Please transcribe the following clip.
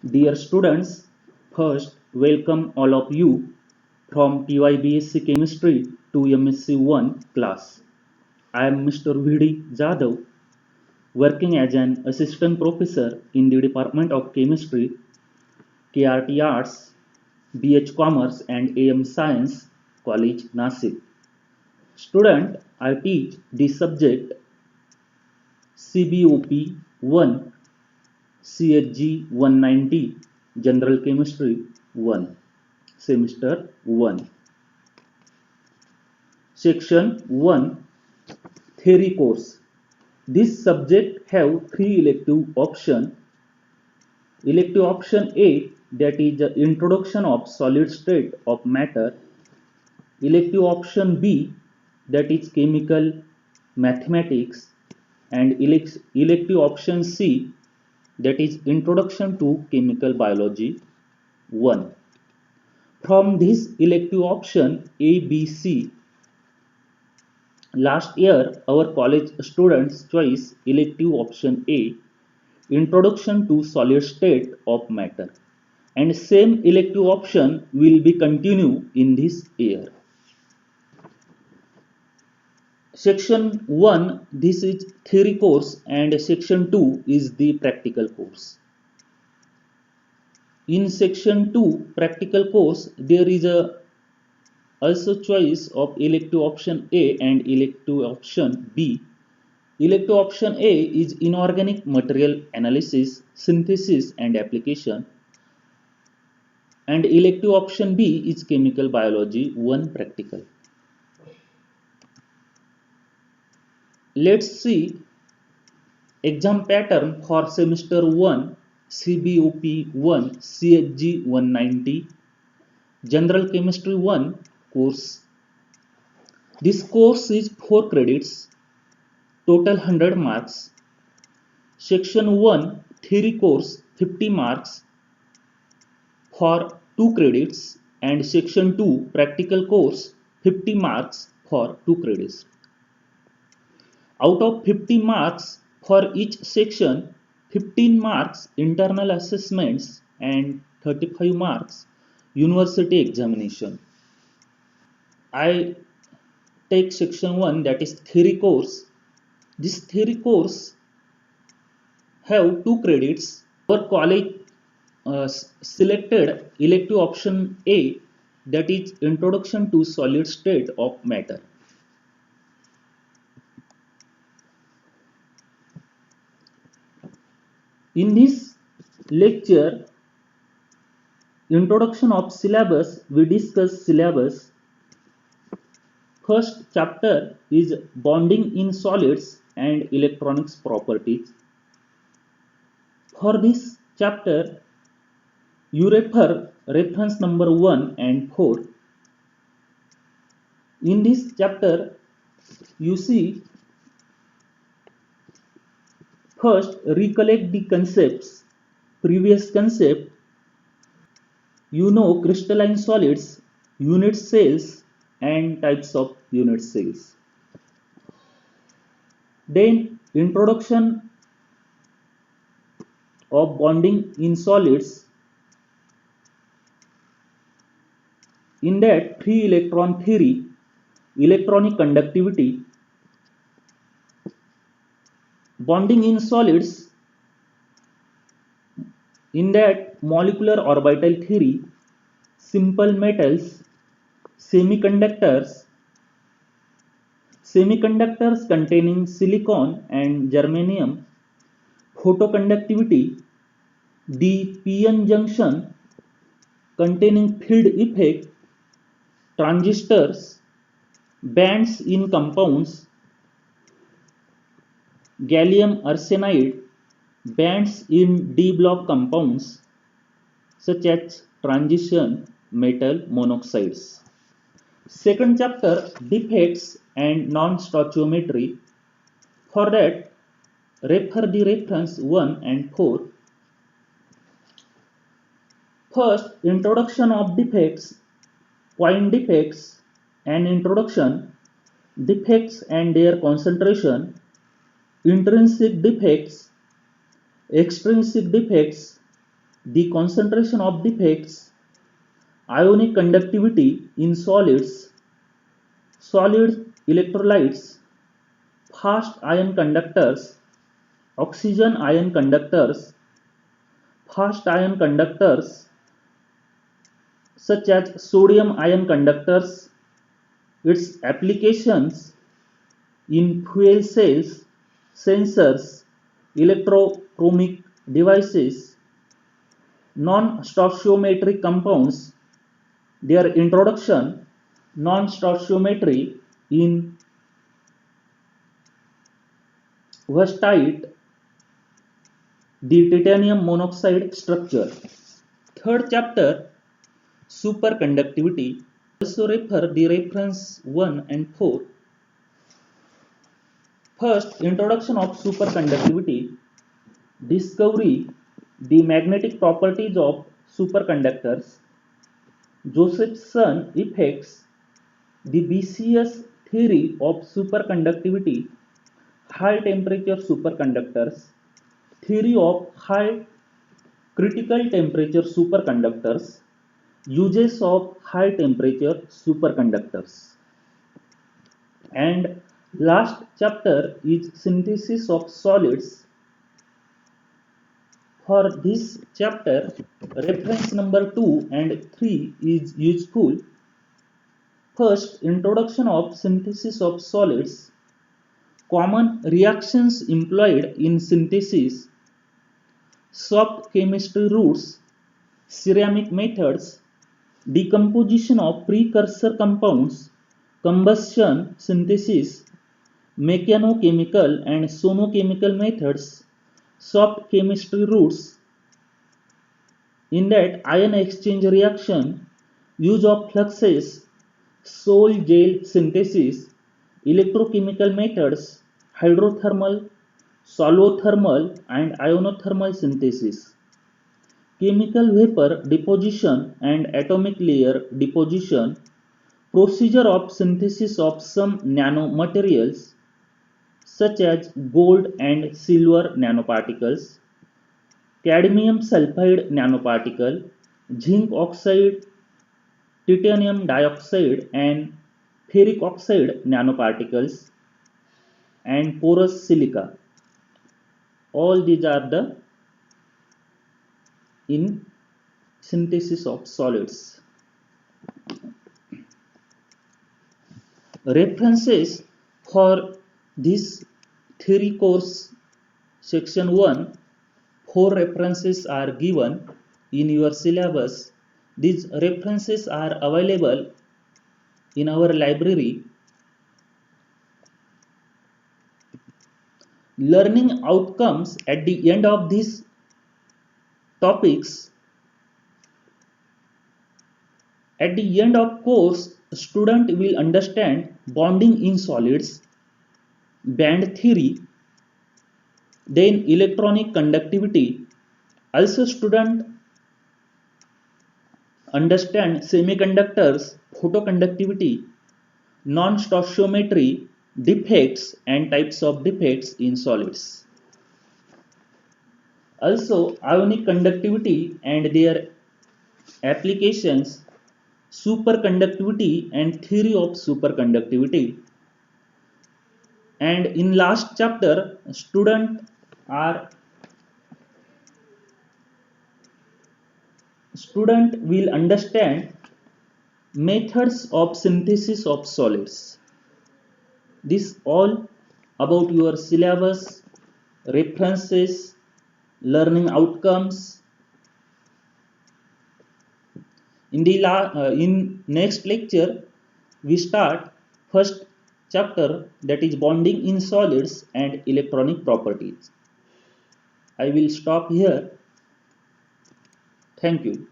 Dear students, first welcome all of you from TYBSc Chemistry to MSc 1 class. I am Mr. VD Jadhav, working as an assistant professor in the Department of Chemistry, KRT Arts, BH Commerce and AM Science, College Nasik. Student, I teach the subject CBOP 1 CHG 190 General Chemistry 1 Semester 1 Section 1 Theory Course. This subject have three elective option. Elective option A, that is the introduction of solid state of matter. Elective option B, that is chemical mathematics, and elective option C, that is introduction to chemical biology 1. From this elective option A, B, C, last year our college students choice elective option A, introduction to solid state of matter, and same elective option will be continue in this year. Section 1, this is theory course, and section 2 is the practical course. In section 2 practical course there is a also choice of elective option A and elective option B. Elective option A is inorganic material analysis, synthesis and application, and elective option B is chemical biology 1 practical. Let's see exam pattern for semester 1 CBOP 1 CHG 190 General Chemistry 1 course. This course is 4 credits, total 100 marks. Section 1 theory course 50 marks for 2 credits, and section 2 practical course 50 marks for 2 credits. Out of 50 marks for each section, 15 marks internal assessments and 35 marks university examination. I take section 1, that is theory course. This theory course have 2 credits. Our college selected elective option A, that is introduction to solid state of matter. In this lecture, introduction of syllabus, we discuss syllabus. First chapter is bonding in solids and electronics properties. For this chapter, you refer reference number 1 and 4. In this chapter, you see first recollect the concepts, previous concept. You know crystalline solids, unit cells and types of unit cells. Then introduction of bonding in solids. In that, free electron theory, electronic conductivity, bonding in solids. In that, molecular orbital theory, simple metals, semiconductors, semiconductors containing silicon and germanium, photoconductivity, the p-n junction containing field effect, transistors, bands in compounds, gallium arsenide, bands in d block compounds such as transition metal monoxides. Second chapter, defects and non-stoichiometry. For that, refer the reference 1 and 4. First, introduction of defects, point defects and introduction, defects and their concentration, intrinsic defects, extrinsic defects, the concentration of defects, ionic conductivity in solids, solid electrolytes, fast ion conductors, oxygen ion conductors, fast ion conductors such as sodium ion conductors, its applications in fuel cells, sensors, electrochromic devices, non-stoichiometric compounds, their introduction, non-stoichiometry in Westite, the titanium monoxide structure. Third chapter, superconductivity. Also refer the reference 1 and 4. First, introduction of superconductivity, discovery, the magnetic properties of superconductors, Josephson effects, the BCS theory of superconductivity, high temperature superconductors, theory of high critical temperature superconductors, uses of high temperature superconductors. And last chapter is synthesis of solids. For this chapter, reference number 2 and 3 is useful. First, introduction of synthesis of solids, common reactions employed in synthesis, soft chemistry routes, ceramic methods, decomposition of precursor compounds, combustion synthesis, mechanochemical and sonochemical methods, soft chemistry routes, in that ion exchange reaction, use of fluxes, sol gel synthesis, electrochemical methods, hydrothermal, solvothermal and ionothermal synthesis, chemical vapor deposition and atomic layer deposition, procedure of synthesis of some nanomaterials such as gold and silver nanoparticles, cadmium sulfide nanoparticle, zinc oxide, titanium dioxide and ferric oxide nanoparticles, and porous silica. All these are the in synthesis of solids. References for this theory course section 1, 4 references are given in your syllabus. These references are available in our library. Learning outcomes at the end of these topics. At the end of course, student will understand bonding in solids, band theory, then electronic conductivity. Also student understand semiconductors, photoconductivity, non-stoichiometry, defects and types of defects in solids. Also ionic conductivity and their applications, superconductivity and theory of superconductivity. And in last chapter, student will understand methods of synthesis of solids. This all about your syllabus, references, learning outcomes. In next lecture, we start first chapter, that is bonding in solids and electronic properties. I will stop here. Thank you.